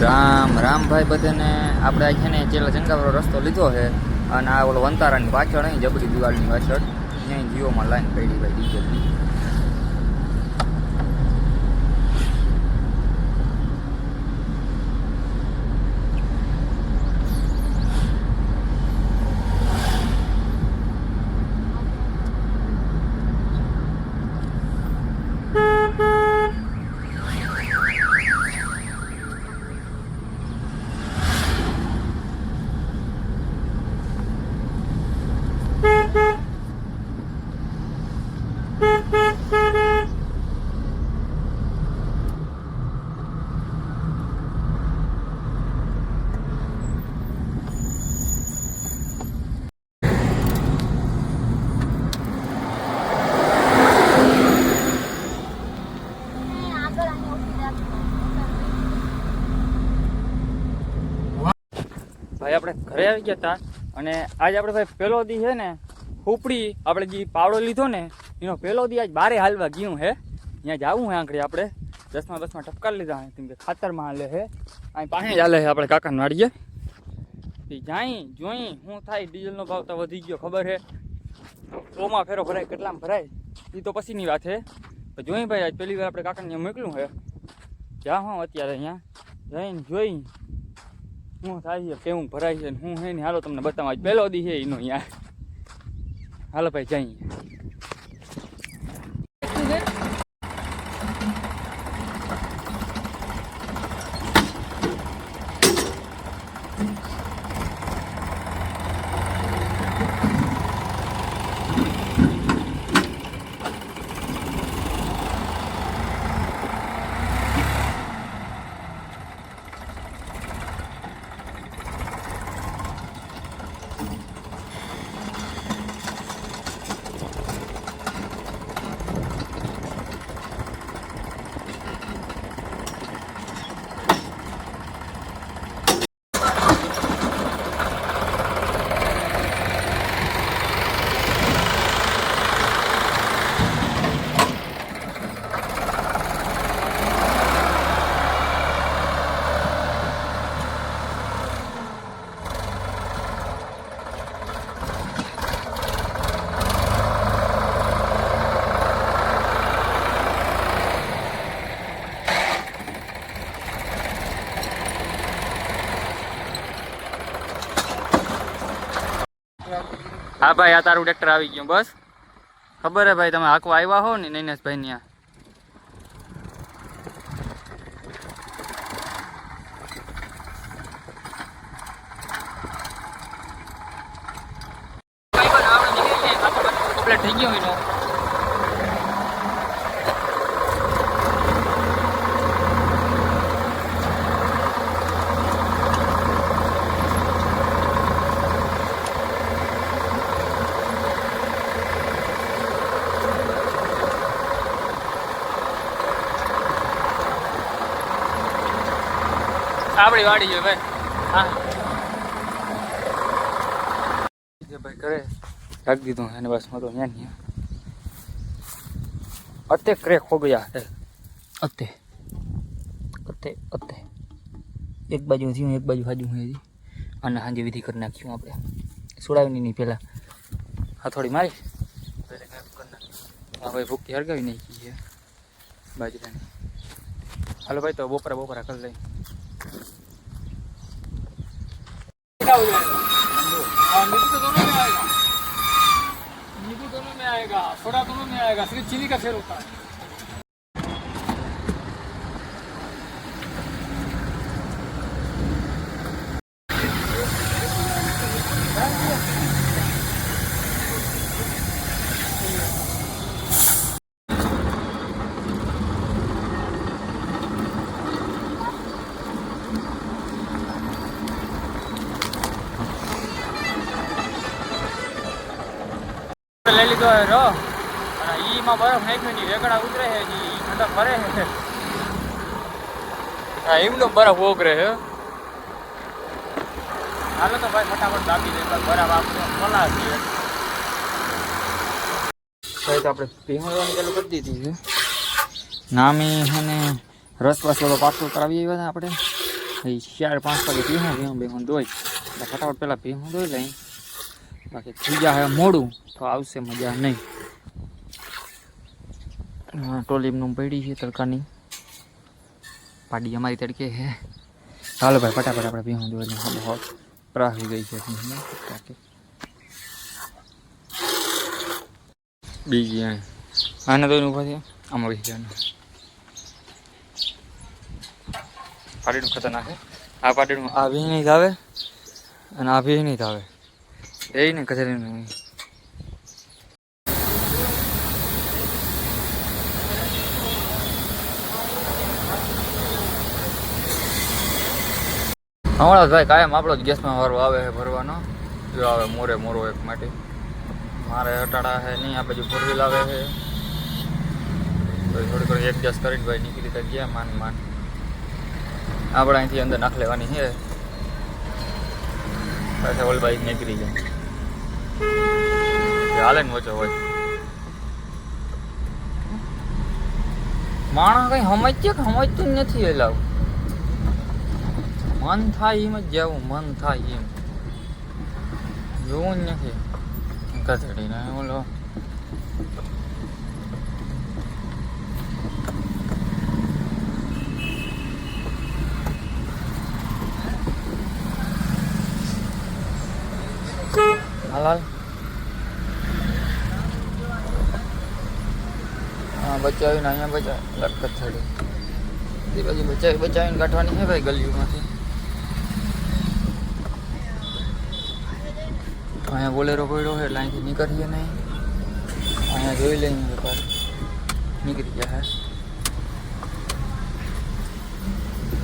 રામ રામ ભાઈ બધાને. આપણે આ છે ને ચેલા જંગાવાળો રસ્તો લીધો છે અને આ ઓલો વંતારાની પાછળ અહીં જબરી દિવાલની પાછળ ત્યાં જીઓમાં લાઈન પડી ભાઈ ડીઝલની. ભાઈ આપણે ઘરે આવી ગયા હતા અને આજ આપણે ભાઈ પહેલો દી છે ને ઉપડી આપણે જે પાવડો લીધો ને એનો પહેલો દી આજ બારે હાલવા ગયું હે. ત્યાં જવું હે આંકડી આપણે 10માં ટપકા લીધા કેમ કે ખાતરમાં હાલે છે અહીં પાસે જ હાલે છે આપણે કાકાને વાડીએ. એ જાય જોઈ શું થાય. ડીઝલનો ભાવ તો વધી ગયો ખબર છે. 100માં ફેરો ભરાય કેટલામાં ભરાય એ તો પછીની વાત છે. જોઈ ભાઈ આજ પહેલી વાર આપણે કાકાને મોકલું છે. જ્યાં હું અત્યારે અહીંયા જઈને જોઈ શું થાય છે કેવું ભરાય છે હું હે ને હાલો તમને બતાવવા આજ પહેલો દી છે એનો અહીંયા. હાલો ભાઈ જઈએ. હા ભાઈ આ તારું ટ્રેક્ટર આવી ગયું બસ. ખબર હે ભાઈ તમે હાંકવા આવ્યા હો ને નૈનેશભાઈ ત્યાં. કમ્પ્લીટ થઈ ગયો એનો. આપણી વાડી છે ભાઈ. હા ભાઈ ઘરે રાખી દીધું એને બસ મારો ત્યાં નહીં. અત્તે ક્રેક હો ગયા હે. અત્તે અત્તે અત્તે એક બાજુ થયું એક બાજુ હાજુ હોય અને હાજી વિધિ કરી નાખ્યું આપણે. સુડાવી નહીં પહેલાં હથોડી મારી કરી નાખ્યું. હા ભાઈ ભૂકી હરગાવી નાખી છે બાજરાની. હાલો ભાઈ તો બપોરા કરી લઈ. नींबू दोनों में आएगा, सोडा दोनों में आएगा, सिर्फ चीनी का फेर होता है. લઈ લીધો હે રો અને ઈમાં બરફ નાખ્યો ની વેગડા ઉતરે છે ની ઠંડક ભરે છે. હા એમનો બરફ ઓગરે છે. હાલો તો ભાઈ ફટાફટ દાબી દે બરફ આપતો ખોલા છે. ભાઈ તો આપણે પીવડવાની ચાલુ કરી દીધી છે. નામી અને રસ બસ બધો પાછો કરાવી આવ્યા હતા આપણે. 4-5 વાગે ભીહું ધોઈ એટલે ફટાફટ પેલા ભીહું ધોઈ લઈ, બાકી થઈ જાય મોડું તો આવશે મજા નહીં. ટોલીમનું પડી છે તડકાની પાડી અમારી તડકે હે. ચાલો ભાઈ ફટાફટ આપણે ભીહું ધોઈ પ્રાહી ગઈ છે બીજી આને તો ઉભા થયા આમાં બેસી જવાનું. પાડીનું ખતરનાક છે આ પાડીનું. આ ભી નહીં આવે અને આ ભી નહીં આવે એ ને કચરી નહીં. હમણાં ભાઈ કાયમ આપણો જ ગેસમાં વારો આવે છે ભરવાનો. જો આવે મોરો એક માટે મારે હટાડા છે નહીં. આ બાજુ 4 વ્હીલ આવે છે. થોડી એડજસ્ટ કરીને ભાઈ નીકળી તો ગયા માન આપણે અહીંથી અંદર નાખ લેવાની છે. પાછા ઓલ બાઈક નીકળી જાય હાલે ને ઓછો હોય. માણસ કઈ સમજશે કે સમજતું નથી. એલાવ મન થાય એમ જ જવું, મન થાય એમ જોવું જ નથી. કચડીને ઓલો હાલ હા બચાવીને અહીંયા બચાવ લટકત થડી એ બાજુ બચાવીને કાઢવાની છે ભાઈ ગલીઓમાંથી. અહીંયા બોલેરો પડ્યો છે એટલે અહીંથી નીકળીએ નહીં. અહીંયા જોઈ લઈએ વેપાર નીકળી ગયા હે.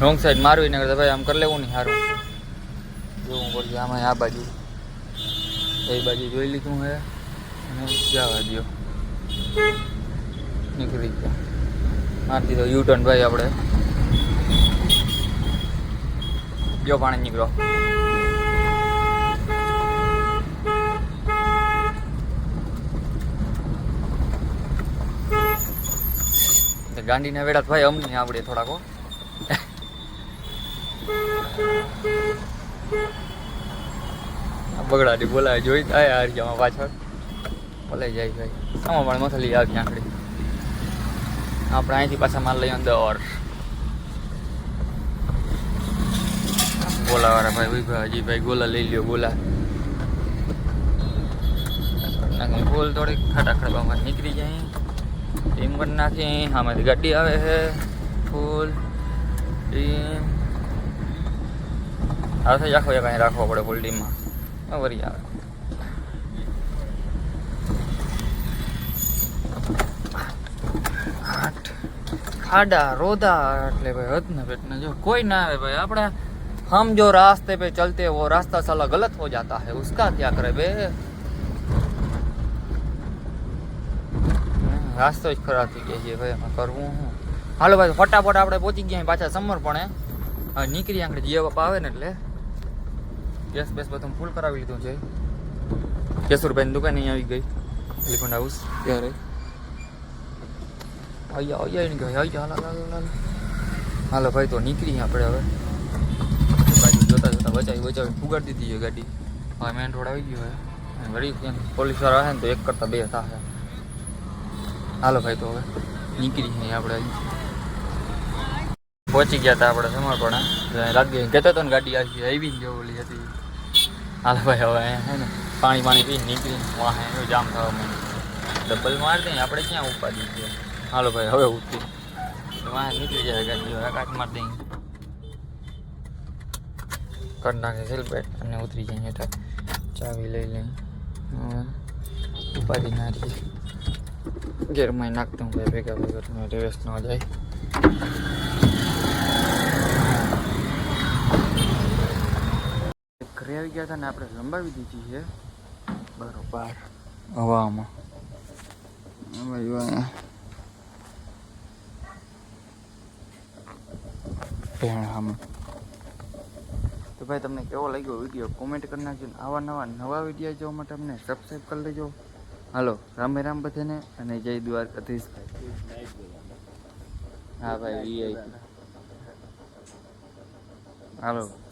રોંગ સાઈડ મારવી ને કરતા ભાઈ આમ કરી લેવું નહીં સારું. જોવું પડશે આમાં આ બાજુ એ બાજુ જોઈ લીધું હે અને જવા દો નીકળી ગયા. મારી દીધો યુટર્ન ભાઈ આપણે. જો પાણી નીકળો ગાંડીના વેડા ભાઈ અમને આવડે થોડાકો. બગડાટી બોલાય જોઈ થાય હારિયામાં પાછળ બોલાઈ જાય ભાઈ. આમાં પણ મથલી આવી આંકડી આપણે અહીંથી પાછા માલ લઈએ અંદર ગોલાવાળા ભાઈ હજી ભાઈ ગોલા લઈ લ્યો. ગોલા ગોલ થોડીક ખાડા ખડવામાં નીકળી જાય એમ કરી નાખી. આમાંથી ગાડી આવે છે ફૂલ હાથે આખો કાંઈ રાખવો પડે ફૂલ ટીમમાં વરી આવે. ખાડા રોદા એટલે ભાઈ હદ ને પેટ ને જો કોઈ ના આવે ભાઈ. આપણે हम जो रास्ते पे चलते वो रास्ता साला गलत हो जाता है उसका क्या करे बे. रास्तो જ ખરાબ થઈ ગયા છે ભાઈ એમાં કરવું હું. હાલો ભાઈ ફટાફટ આપણે પહોંચી ગયા પાછા સમર્પણે. હવે નીકળી આંકડે જીઓ બાપા આવે ને એટલે ગેસ બેસ બધું ફૂલ કરાવી લીધું છે. કેશુરભાઈની દુકાન અહીં આવી ગઈ એલિફન્ટ હાઉસ ત્યારે હાલો ભાઈ તો નીકળી આપણે હવે. બાજુ જોતા બચાવી ફુગાડી દીધી છે ગાડી. હવે મેન રોડ આવી ગયો હોય વળી પોલીસ વાળા આવે ને તો 1 કરતાં 2 થશે. હાલો ભાઈ તો હવે નીકળી આપણે પહોંચી ગયા હતા આપણે સમર્પણ. લાગી કહેતો હતો ને ગાડી આવી જ ઓલી હતી. હાલો ભાઈ હવે હે ને પાણી પી નીકળી વાહ જામ થવા માંડ્યું. ડબલ માર દઈએ આપણે ક્યાં ઉપાડી છે. હાલો ભાઈ હવે ઉતરી વાહ નીકળી જાય ગાડી. કાચ માર દઈએ કરી નાખે સેલબેટ અને ઉતરી જાય હેઠળ. ચાવી લઈ લઈ ઉપાડી નાખી ગેરમાં નાખતું ભાઈ ભેગા ભેગા રેસ ન જાય. ઘરે આવી ગયા હતા ને આપણે લંબાવી દીધી છે બરોબર હવામાં. તો ભાઈ તમને કેવો લાગ્યો વિડીયો કોમેન્ટ કરી નાખજો. આવા નવા વિડીયો જોવા માટે અમને સબસ્ક્રાઈબ કરી લેજો. હાલો રામે રામ બધાને અને જય દ્વારકાધીશ ભાઈ. હા ભાઈ હાલો